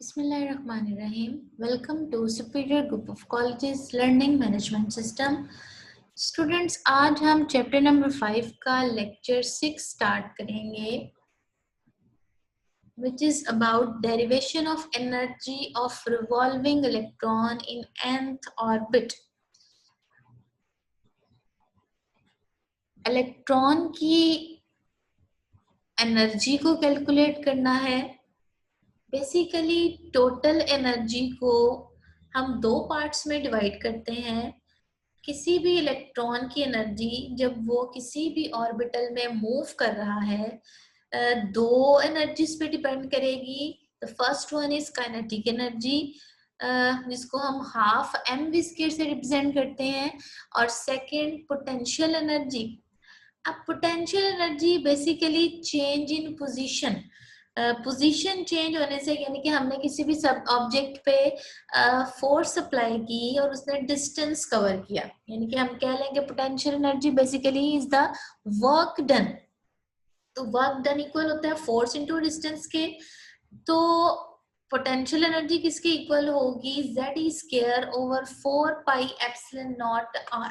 Bismillahirrahmanirrahim. Welcome to Superior Group of Colleges Learning Management System. Students आज हम chapter number 5 का lecture 6 start करेंगे which is about derivation of energy of revolving electron in nth orbit. Electron की energy को calculate करना है। Basically total energy को हम दो पार्ट्स में डिवाइड करते हैं। किसी भी इलेक्ट्रॉन की एनर्जी जब वो किसी भी ऑर्बिटल में मूव कर रहा है दो एनर्जीज पे डिपेंड करेगी। The first one is kinetic energy जिसको हम हाफ एम वी स्क्वायर से रिप्रेजेंट करते हैं, और सेकंड पोटेंशियल एनर्जी। अब potential energy basically change in position, position change होने से, यानी कि हमने किसी भी सब ऑब्जेक्ट पे फोर्स अप्लाई की और उसने डिस्टेंस कवर किया, यानी कि हम कह लेंगे potential energy basically is the work done. तो वर्क डन इक्वल होता है फोर्स इनटू डिस्टेंस के। तो पोटेंशियल एनर्जी किसके इक्वल होगी? Z square over 4 pi epsilon naught R।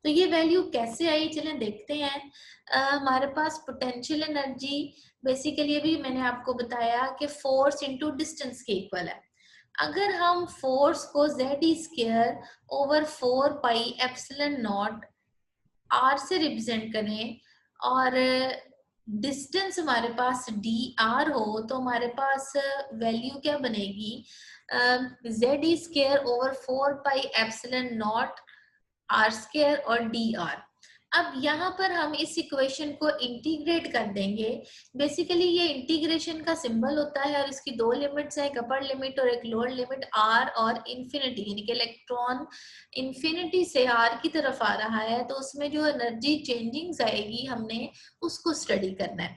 तो ये वैल्यू कैसे आई, चलें देखते हैं। हमारे पास पोटेंशियल एनर्जी बेसिकली अभी मैंने आपको बताया कि फोर्स इनटू डिस्टेंस के इक्वल है। अगर हम फोर्स को Z square over 4 pi epsilon naught R से रिप्रेजेंट करें और डिस्टेंस हमारे पास dr हो, तो हमारे पास वैल्यू क्या बनेगी? Z square over 4 pi epsilon naught R square और dr। अब यहाँ पर हम इस इक्वेशन को इंटीग्रेट कर देंगे। बेसिकली ये इंटीग्रेशन का सिंबल होता है और इसकी दो लिमिट्स है, एक अपर लिमिट और एक लोअर लिमिट, R और इन्फिनिटी, यानी कि इलेक्ट्रॉन इन्फिनिटी से R की तरफ आ रहा है तो उसमें जो एनर्जी चेंजिंग्स आएगी हमने उसको स्टडी करना है।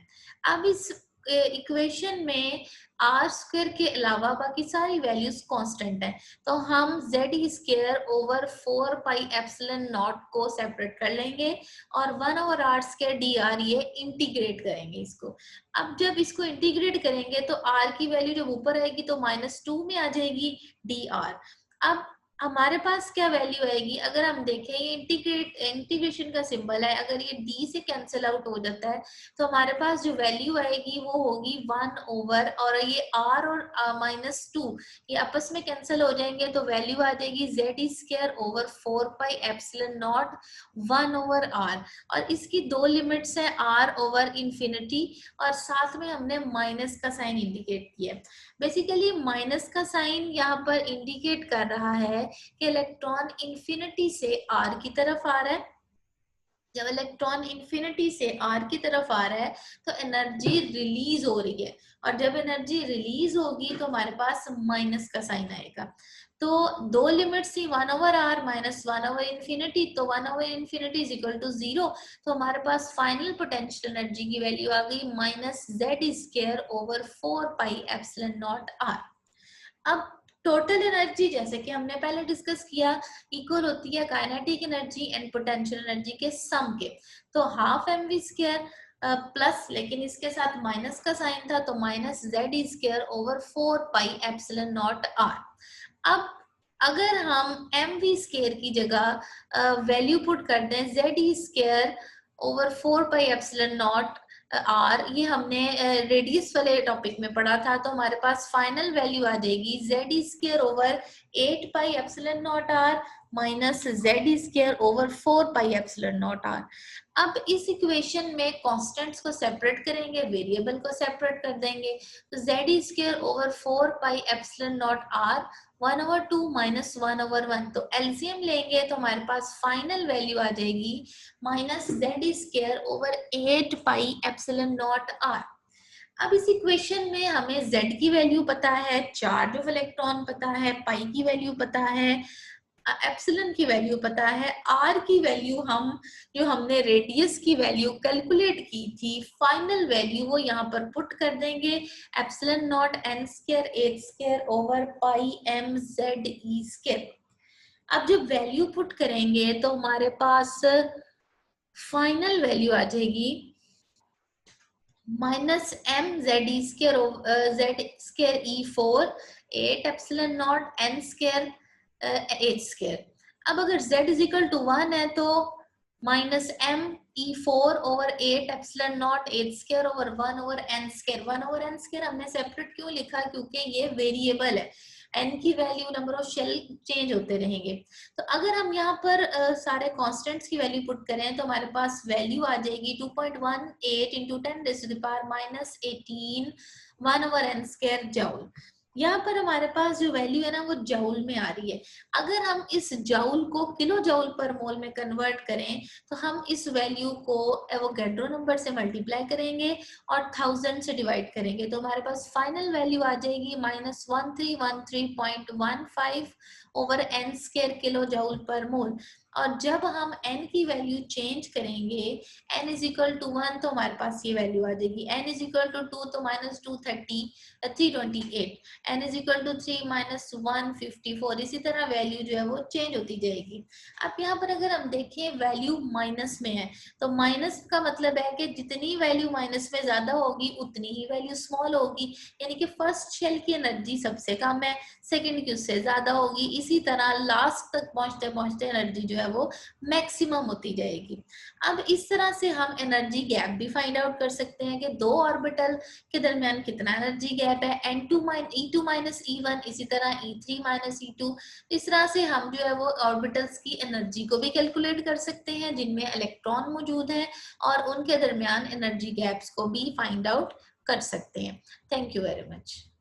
अब इस इक्वेशन में R स्क्वायर के अलावा बाकी सारी वैल्यूज कांस्टेंट हैं, तो हम Z square over 4 pi epsilon not को सेपरेट कर लेंगे और 1 ओवर R स्क्वायर dr ये इंटीग्रेट करेंगे इसको। अब जब इसको इंटीग्रेट करेंगे तो R की वैल्यू जब ऊपर आएगी तो -2 में आ जाएगी dr। अब हमारे पास क्या वैल्यू आएगी? अगर हम देखें ये इंटीग्रेशन का सिंबल है, अगर ये d से कैंसिल आउट हो जाता है तो हमारे पास जो वैल्यू आएगी वो होगी 1 ओवर, और ये r और -2 ये आपस में कैंसिल हो जाएंगे तो वैल्यू आ जाएगी Z square over 4 pi epsilon not 1 over r। और इसकी दो लिमिट्स है r ओवर इंफिनिटी और साथ में हमने माइनस का साइन इंडिकेट किया। बेसिकली माइनस का साइन यहाँ पर इंडिकेट कर रहा है कि इलेक्ट्रॉन इंफिनिटी से R की तरफ आ रहा है। जब इलेक्ट्रॉन इंफिनिटी से R की तरफ आ रहा है तो एनर्जी रिलीज हो रही है, और जब एनर्जी रिलीज होगी तो हमारे पास माइनस का साइन आएगा। तो दो लिमिट्स थी 1 over R minus 1 over infinity, तो 1 over infinity is equal to 0। तो हमारे पास फाइनल पोटेंशियल एनर्जी की वैल्यू आ गई -Z square over 4 pi epsilon naught R। अब टोटल एनर्जी जैसे कि हमने पहले डिस्कस किया इक्वल होती है kinetic energy and potential energy के सम के। तो half M V square plus, लेकिन इसके साथ माइनस का साइन था तो -Z square over 4 pi epsilon naught R। अब अगर हम एम वी स्क्वायर की जगह वैल्यू पुट कर दें Z square over 4 pi epsilon naught R, ये हमने रेडियस वाले टॉपिक में पढ़ा था, तो हमारे पास फाइनल वैल्यू आ जाएगी Z स्क्वायर ओवर 8 पाई epsilon naught R minus Z square over 4 pi epsilon naught R। अब इस इक्वेशन में कांस्टेंट्स को सेपरेट करेंगे, वेरिएबल को सेपरेट कर देंगे, तो Z square over 4 pi epsilon naught R 1 over 2 minus 1 over 1, तो एलसीएम लेंगे तो हमारे पास फाइनल वैल्यू आ जाएगी -Z स्क्वायर ओवर 8 पाई एप्सिलॉन नॉट R। अब इस इक्वेशन में हमें Z की वैल्यू पता है, चार्ज ऑफ इलेक्ट्रॉन पता है, पाई की वैल्यू पता है, एप्सिलॉन की वैल्यू पता है, R की वैल्यू जो हमने रेडियस की वैल्यू कैलकुलेट की थी फाइनल वैल्यू वो यहाँ पर पुट कर देंगे epsilon naught n square 8 square over पाई m z e स्क्वायर। अब जब वैल्यू पुट करेंगे तो हमारे पास फाइनल वैल्यू आ जाएगी minus M Z E square Z² E4 8 epsilon naught N square H square. अब अगर Z इज इक्वल टू 1 है तो minus M E4 over 8 epsilon naught H square over 1 over N square. 1 over N square हमने separate क्यों लिखा, क्योंकि ये variable है, N की value, number of shell change होते रहेंगे। तो अगर हम यहाँ पर सारे कॉन्स्टेंट्स की वैल्यू पुट करें तो हमारे पास वैल्यू आ जाएगी 2.18 into 10⁻⁻18 1 over N square joule. यहाँ पर हमारे पास जो वैल्यू है ना वो जूल में आ रही है। अगर हम इस जूल को किलो जूल पर मोल में कन्वर्ट करें तो हम इस वैल्यू को एवोगैड्रो नंबर से मल्टीप्लाई करेंगे और 1000 से डिवाइड करेंगे तो हमारे पास फाइनल वैल्यू आ जाएगी -1313.15 over N square kilo joule per mole. और जब हम n की वैल्यू चेंज करेंगे, n इज इक्वल टू 1 तो हमारे पास ये वैल्यू आ जाएगी, n इज इक्वल टू 2 तो -328, n इज इक्वल टू 3 -154। इसी तरह वैल्यू जो है वो चेंज होती जाएगी। अब यहाँ पर अगर हम देखें वैल्यू माइनस में है तो माइनस का मतलब है कि जितनी वैल्यू माइनस में ज्यादा होगी उतनी ही वैल्यू स्मॉल होगी, यानी कि फर्स्ट शेल की एनर्जी सबसे कम है, सेकंड की उससे ज्यादा होगी, इसी तरह लास्ट तक पहुंचते पहुंचते एनर्जी जो है वो मैक्सिमम होती जाएगी। अब इस तरह से हम एनर्जी गैप भी फाइंड आउट कर सकते हैं कि दो ऑर्बिटल के दरमियान कितना एनर्जी गैप है, E2 माइनस E1, इसी तरह E3 माइनस E2। इस तरह से हम जो है वो ऑर्बिटल्स की एनर्जी को भी कैलकुलेट कर सकते हैं जिनमें इलेक्ट्रॉन मौजूद है और उनके दरमियान एनर्जी गैप्स को भी फाइंड आउट कर सकते हैं। Thank you very much.